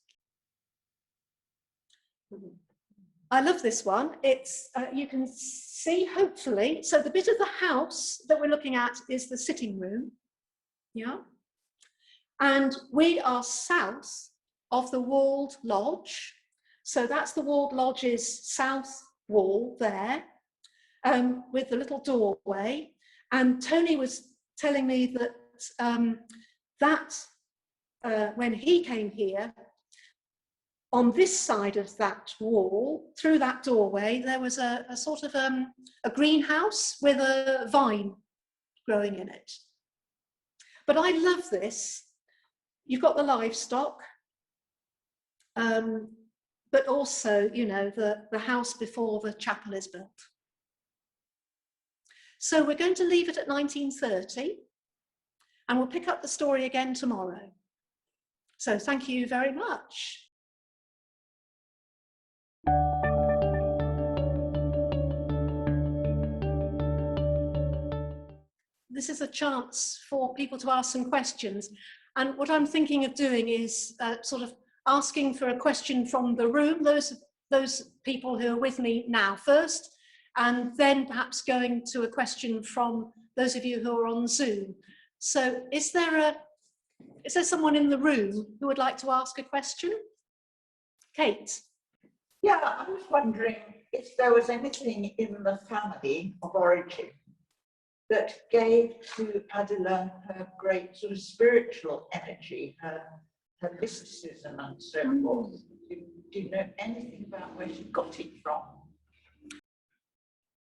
I love this one. It's, you can see, hopefully, so the bit of the house that we're looking at is the sitting room, yeah? And we are south of the walled lodge. So that's the walled lodge's south wall there, with the little doorway. And Tony was telling me that, when he came here, on this side of that wall, through that doorway, there was a sort of a greenhouse with a vine growing in it. But I love this. You've got the livestock, but also, you know, the house before the chapel is built. So we're going to leave it at 1930, and we'll pick up the story again tomorrow. So thank you very much. This is a chance for people to ask some questions. And what I'm thinking of doing is sort of asking for a question from the room, those people who are with me now first, and then perhaps going to a question from those of you who are on Zoom. So is there someone in the room who would like to ask a question? Kate? Yeah, I was wondering if there was anything in the family of origin that gave to Adela her great sort of spiritual energy, her mysticism and so forth. Do you know anything about where she got it from?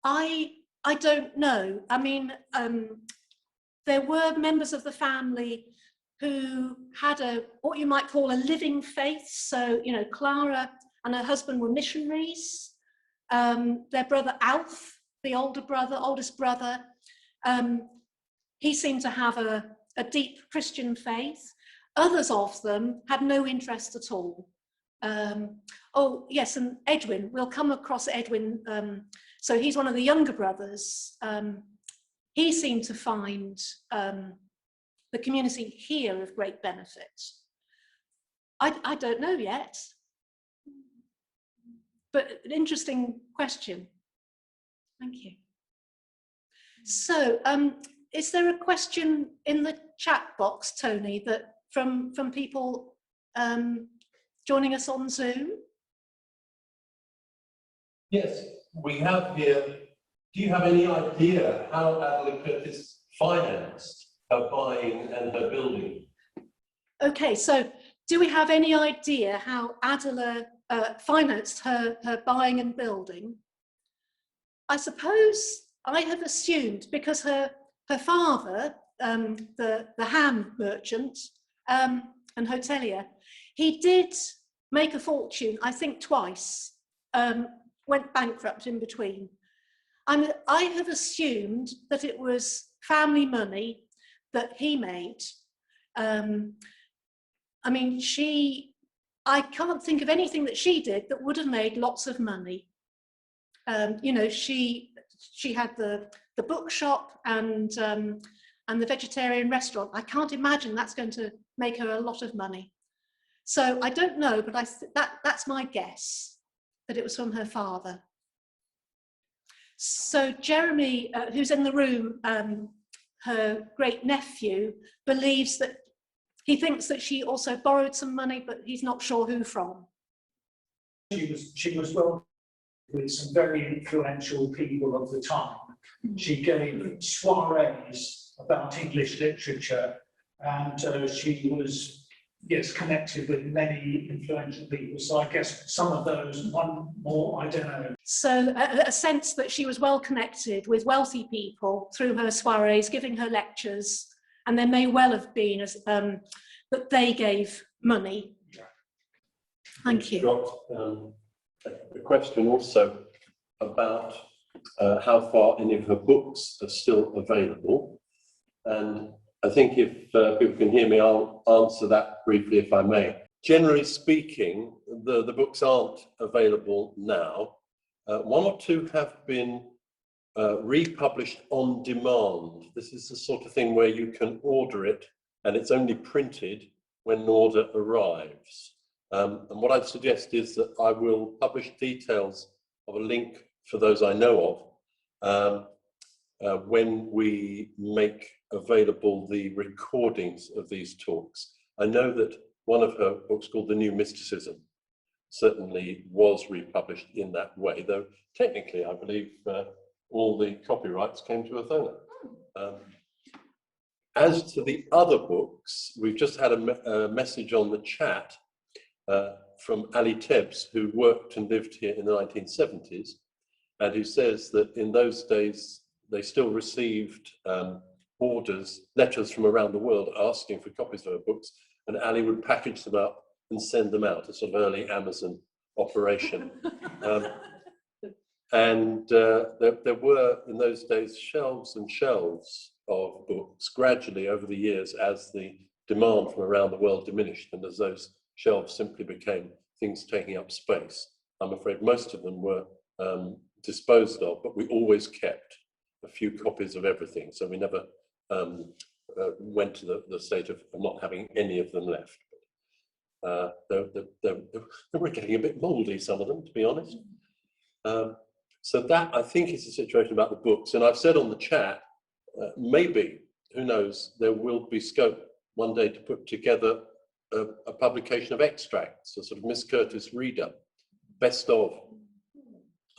I don't know. I mean, there were members of the family who had what you might call a living faith. So, you know, Clara and her husband were missionaries. Their brother Alf, the oldest brother, he seemed to have a deep Christian faith. Others of them had no interest at all. Oh yes, and Edwin, we'll come across Edwin. So he's one of the younger brothers. He seemed to find the community here of great benefit. I don't know yet, but an interesting question. Thank you. So, is there a question in the chat box, Tony, that from people joining us on Zoom? Yes, we have here. Do you have any idea how Adela Curtis financed her buying and her building? Okay, so do we have any idea how Adela financed her buying and building? I suppose I have assumed, because her father, the ham merchant and hotelier, he did make a fortune, I think twice, went bankrupt in between. I have assumed that it was family money that he made. I mean, I can't think of anything that she did that would have made lots of money. You know, she had the bookshop and the vegetarian restaurant. I can't imagine that's going to make her a lot of money. So I don't know, but that's my guess, that it was from her father. So Jeremy, who's in the room, her great nephew, believes that he thinks that she also borrowed some money, but he's not sure who from. She was well with some very influential people of the time. She gave soirees about English literature, and she was, yes, connected with many influential people. So I guess some of those, one more, I don't know. So a sense that she was well connected with wealthy people through her soirees, giving her lectures, and there may well have been that they gave money. Thank you. We've got a question also about how far any of her books are still available, and I think if people can hear me, I'll answer that briefly if I may. Generally speaking, the books aren't available now. One or two have been republished on demand. This is the sort of thing where you can order it and it's only printed when an order arrives. And what I'd suggest is that I will publish details of a link for those I know of when we make available the recordings of these talks. I know that one of her books, called The New Mysticism, certainly was republished in that way, though technically I believe all the copyrights came to Othona. As to the other books, we've just had a message on the chat from Ali Tebbs, who worked and lived here in the 1970s, and who says that in those days they still received letters from around the world asking for copies of her books, and Ali would package them up and send them out, a sort of early Amazon operation. There were, in those days, shelves and shelves of books gradually over the years as the demand from around the world diminished, and as those shelves simply became things taking up space. I'm afraid most of them were disposed of, but we always kept a few copies of everything, so we never went to the state of not having any of them left. They were getting a bit mouldy, some of them, to be honest. So that, I think, is the situation about the books. And I've said on the chat, maybe, who knows, there will be scope one day to put together a publication of extracts, a sort of Miss Curtis reader, best of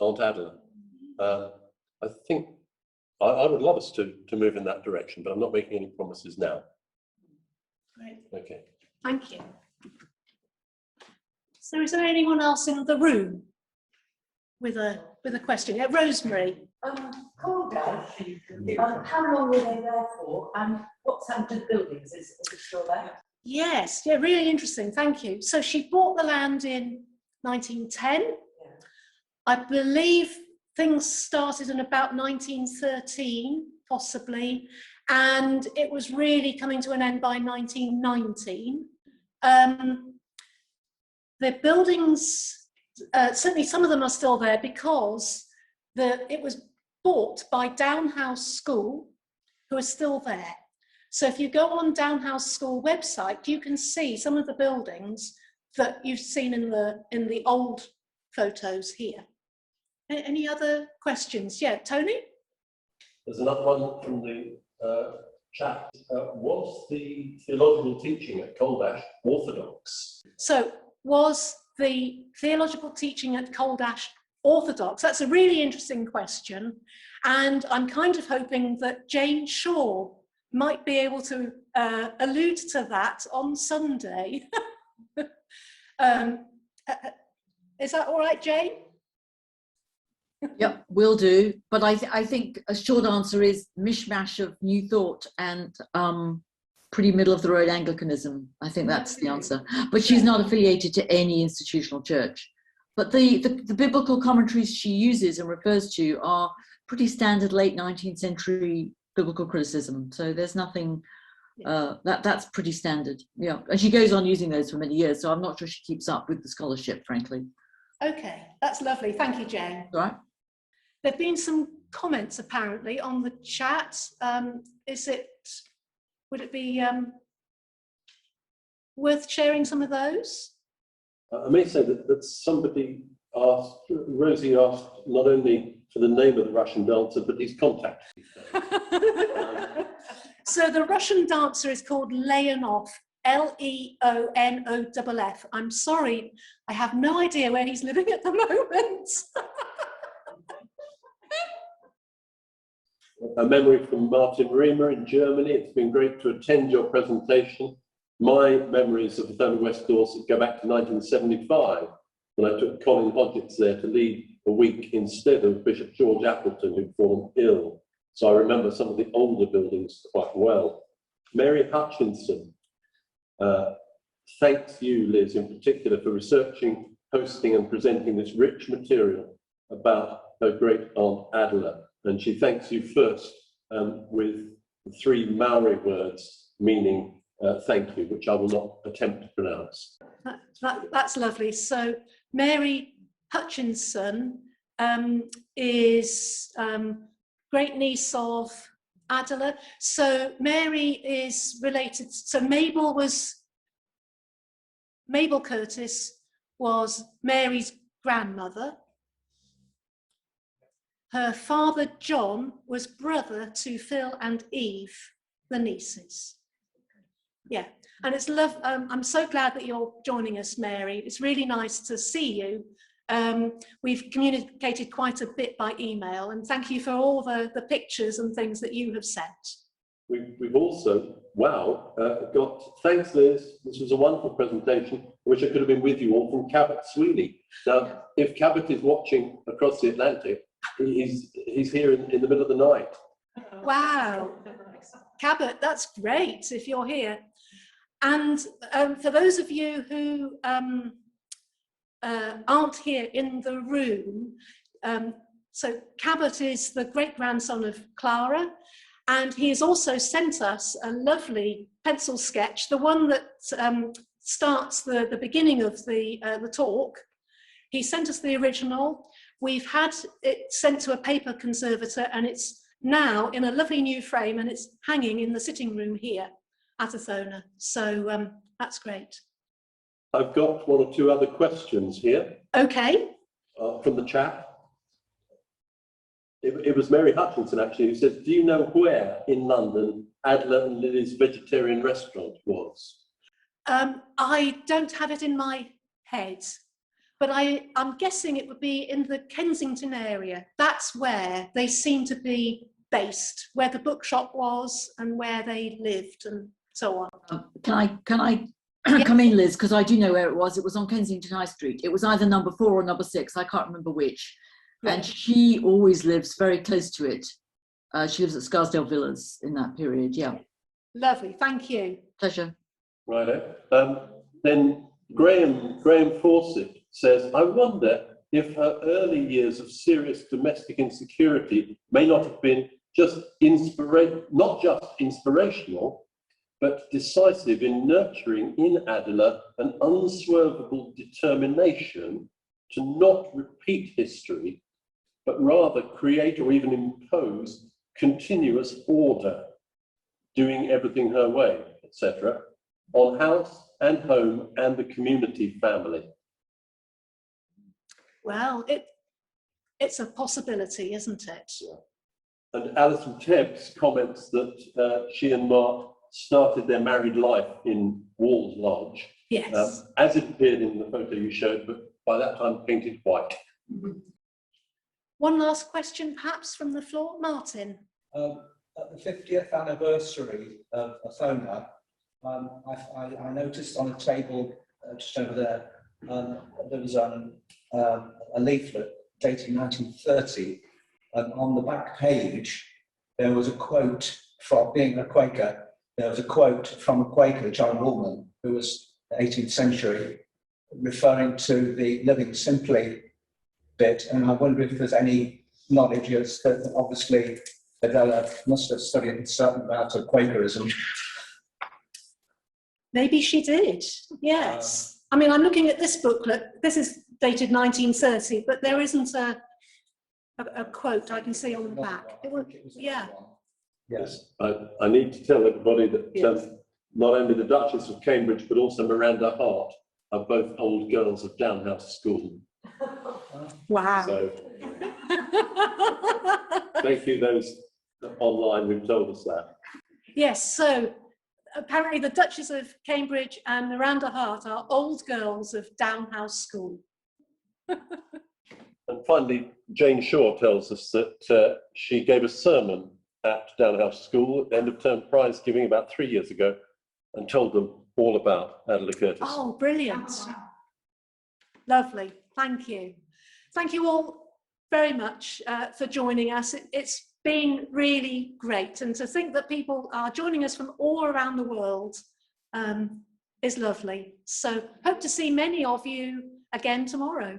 Aunt Adela. I think I would love us to move in that direction, but I'm not making any promises now. Great. Okay. Thank you. So is there anyone else in the room with a question? Yeah, Rosemary. Caldash, how long were they there for, and what's happened to the buildings? Is it still there? Yes, yeah, really interesting, thank you. So she bought the land in 1910. Yeah. I believe things started in about 1913, possibly, and it was really coming to an end by 1919. The buildings, certainly some of them are still there because it was bought by Downhouse School, who are still there. So if you go on Downhouse School website, you can see some of the buildings that you've seen in the old photos here. Any other questions? Yeah, Tony? There's another one from the chat. Was the theological teaching at Caldash orthodox? So was the theological teaching at Caldash orthodox? That's a really interesting question. And I'm kind of hoping that Jane Shaw might be able to allude to that on Sunday. Is that all right, Jane? Yep, will do. But I think a short answer is mishmash of New Thought and pretty middle of the road Anglicanism. I think that's the answer. But she's not affiliated to any institutional church. But the biblical commentaries she uses and refers to are pretty standard late 19th century biblical criticism. So there's nothing that's pretty standard. Yeah, and she goes on using those for many years. So I'm not sure she keeps up with the scholarship, frankly. Okay, that's lovely. Thank you, Jane. All right. There have been some comments apparently on the chat. Would it be worth sharing some of those? I may say that somebody asked, Rosie asked not only for the name of the Russian dancer, but his contact. So the Russian dancer is called Leonov, Leonoff. I'm sorry, I have no idea where he's living at the moment. A memory from Martin Riemer in Germany. It's been great to attend your presentation. My memories of Othona West Dorset go back to 1975, when I took Colin Hodgetts there to lead a week instead of Bishop George Appleton, who'd fallen ill. So I remember some of the older buildings quite well. Mary Hutchinson, thanks you, Liz, in particular, for researching, hosting and presenting this rich material about her great aunt Adela. And she thanks you first with three Maori words meaning thank you, which I will not attempt to pronounce. That's lovely. So Mary Hutchinson is great niece of Adela. So Mary is related. So Mabel Curtis was Mary's grandmother. Her father John was brother to Phil and Eve, the nieces. Yeah, and it's I'm so glad that you're joining us, Mary. It's really nice to see you. We've communicated quite a bit by email, and thank you for all the pictures and things that you have sent. We've also, got, thanks Liz, this was a wonderful presentation. I wish I could have been with you all, from Cabot Sweeney. Now, if Cabot is watching across the Atlantic, he's here in the middle of the night. Wow, Cabot, that's great if you're here. And for those of you who aren't here in the room, so Cabot is the great-grandson of Clara, and he has also sent us a lovely pencil sketch, the one that starts the beginning of the talk. He sent us the original. We've had it sent to a paper conservator, and it's now in a lovely new frame, and it's hanging in the sitting room here at Othona. So that's great. I've got one or two other questions here. Okay. From the chat. It was Mary Hutchinson actually who said, do you know where in London Adela and Lily's vegetarian restaurant was? I don't have it in my head, but I'm guessing it would be in the Kensington area. That's where they seem to be based, where the bookshop was and where they lived and so on. Can I come in, Liz? Because I do know where it was. It was on Kensington High Street. It was either number 4 or number 6. I can't remember which. Right. And she always lives very close to it. She lives at Scarsdale Villas in that period. Yeah. Lovely. Thank you. Pleasure. Righto. Then Graham Fawcett says, I wonder if her early years of serious domestic insecurity may not have been not just inspirational, but decisive in nurturing in Adela an unswervable determination to not repeat history, but rather create or even impose continuous order, doing everything her way, etc., on house and home and the community family. Well, it's a possibility, isn't it? Yeah. And Alison Tebbs comments that she and Mark started their married life in Wall's Lodge, yes, as it appeared in the photo you showed, but by that time painted white. One last question, perhaps, from the floor. Martin. At the 50th anniversary of Othona, I noticed on a table just over there, there was a leaflet dating 1930, and on the back page, there was a quote from, being a Quaker, there was a quote from a Quaker, John Woolman, who was 18th century, referring to the living simply bit, and I wonder if there's any knowledge as that obviously Adela must have studied a certain amount of Quakerism. Maybe she did, yes. I mean, I'm looking at this booklet. This is dated 1930, but there isn't a quote I can see on the back. It was, yeah. Yes. I need to tell everybody that yes, not only the Duchess of Cambridge, but also Miranda Hart are both old girls of Downhouse School. Wow. So, thank you those online who've told us that. Yes, so apparently the Duchess of Cambridge and Miranda Hart are old girls of Downhouse School. And finally, Jane Shaw tells us that she gave a sermon at Downhouse School at the end of term prize giving about 3 years ago and told them all about Adela Curtis. Oh, brilliant. Lovely. Thank you. Thank you all very much for joining us. It's been really great. And to think that people are joining us from all around the world is lovely. So hope to see many of you again tomorrow.